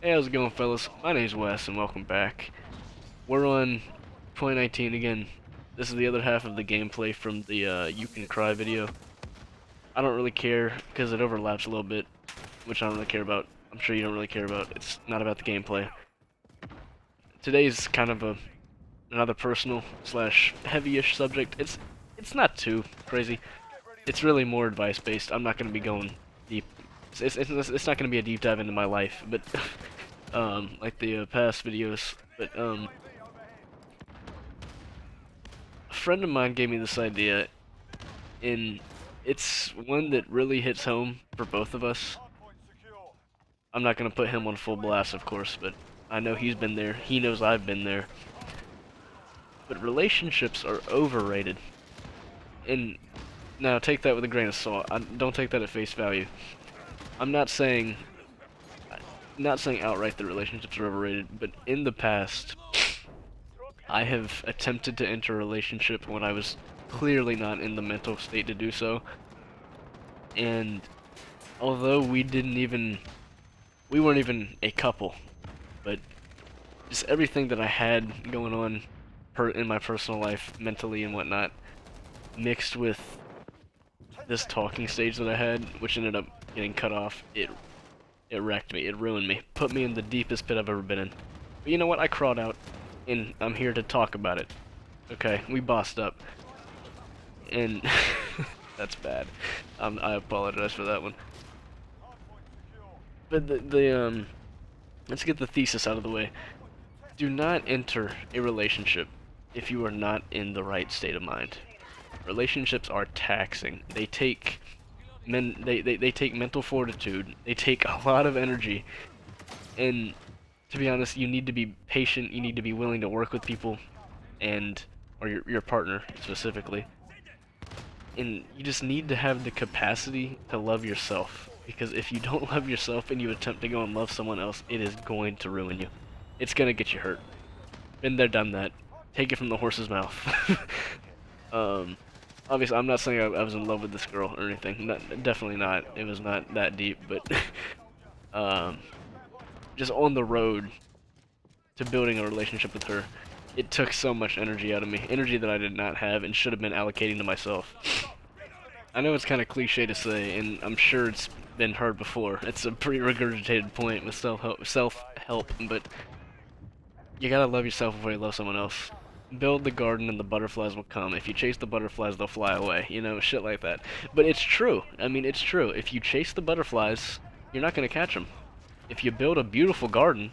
Hey, how's it going, fellas? My name's Wes, and welcome back. We're on 2019 again. This is the other half of the gameplay from the You Can Cry video. I don't really care, because it overlaps a little bit, which I don't really care about. I'm sure you don't really care about. It's not about the gameplay. Today's kind of another personal slash heavy-ish subject. It's not too crazy. It's really more advice-based. I'm not going to be going deep. It's not going to be a deep dive into my life, but like the past videos. But a friend of mine gave me this idea, and it's one that really hits home for both of us. I'm not gonna put him on full blast, of course, but I know he's been there. He knows I've been there. But relationships are overrated. And now take that with a grain of salt. Don't take that at face value. I'm not saying outright that relationships are overrated, but in the past, I have attempted to enter a relationship when I was clearly not in the mental state to do so. And although we weren't even a couple, but just everything that I had going on in my personal life, mentally and whatnot, mixed with this talking stage that I had, which ended up getting cut off, it wrecked me, it ruined me, put me in the deepest pit I've ever been in. But you know what, I crawled out, and I'm here to talk about it. Okay, we bossed up. And that's bad. I apologize for that one. But let's get the thesis out of the way. Do not enter a relationship if you are not in the right state of mind. Relationships are taxing. They take they take mental fortitude. They take a lot of energy. And to be honest, you need to be patient. You need to be willing to work with people, or your partner specifically. And you just need to have the capacity to love yourself. Because if you don't love yourself and you attempt to go and love someone else, it is going to ruin you. It's gonna get you hurt. Been there, done that. Take it from the horse's mouth. Obviously, I'm not saying I was in love with this girl or anything. Definitely not. It was not that deep, but just on the road to building a relationship with her, it took so much energy out of me. Energy that I did not have and should have been allocating to myself. I know it's kind of cliche to say, and I'm sure it's been heard before. It's a pretty regurgitated point with self-help, but you gotta love yourself before you love someone else. Build the garden and the butterflies will come. If you chase the butterflies, they'll fly away. You know, shit like that. But it's true. I mean, it's true. If you chase the butterflies, you're not gonna catch them. If you build a beautiful garden,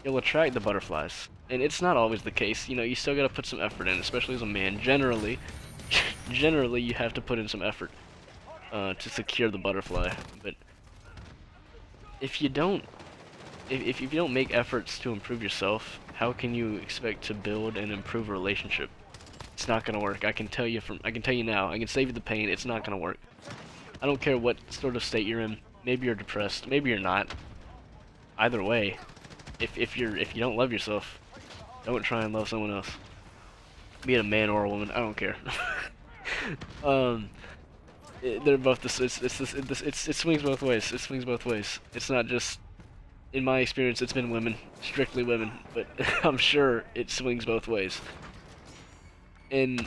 you'll attract the butterflies. And it's not always the case. You know, you still gotta put some effort in, especially as a man. Generally, you have to put in some effort to secure the butterfly. But if you don't, if you don't make efforts to improve yourself, how can you expect to build and improve a relationship? It's not gonna work. I can tell you now. I can save you the pain. It's not gonna work. I don't care what sort of state you're in. Maybe you're depressed. Maybe you're not. Either way, if you don't love yourself, don't try and love someone else. Be it a man or a woman. I don't care. They're both it swings both ways. It swings both ways. It's not just, in my experience, it's been women, strictly women, but I'm sure it swings both ways. And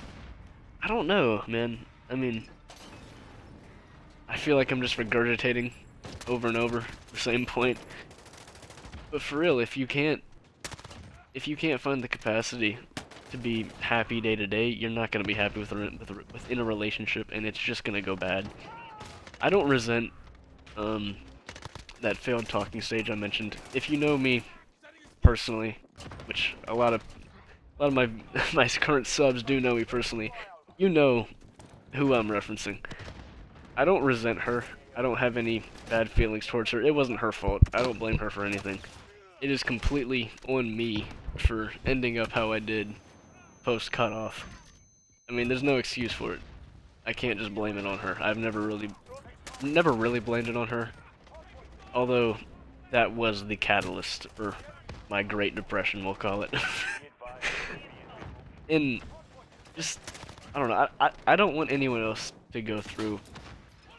I don't know, man. I mean, I feel like I'm just regurgitating over and over the same point. But for real, if you can't find the capacity to be happy day to day, you're not gonna be happy within a relationship, and it's just gonna go bad. I don't resent that failed talking stage I mentioned. If you know me personally, which a lot of my my current subs do know me personally, you know who I'm referencing. I don't resent her. I don't have any bad feelings towards her. It wasn't her fault. I don't blame her for anything. It is completely on me for ending up how I did post cutoff. I mean, there's no excuse for it. I can't just blame it on her. I've never really blamed it on her. Although that was the catalyst for my Great Depression, we'll call it. And just, I don't know, I don't want anyone else to go through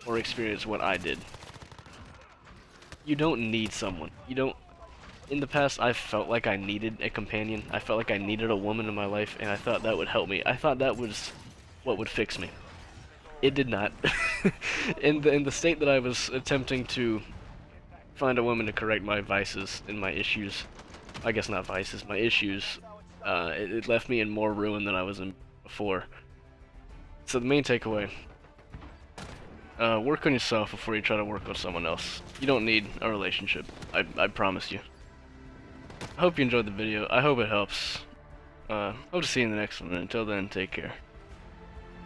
or experience what I did. You don't need someone. in the past, I felt like I needed a companion. I felt like I needed a woman in my life, and I thought that would help me. I thought that was what would fix me. It did not. In the state that I was attempting to find a woman to correct my vices and my issues, I guess not vices, my issues, it left me in more ruin than I was in before. So the main takeaway, work on yourself before you try to work on someone else. You don't need a relationship, I promise you. I hope you enjoyed the video. I hope it helps. Hope to see you in the next one. Until then, take care.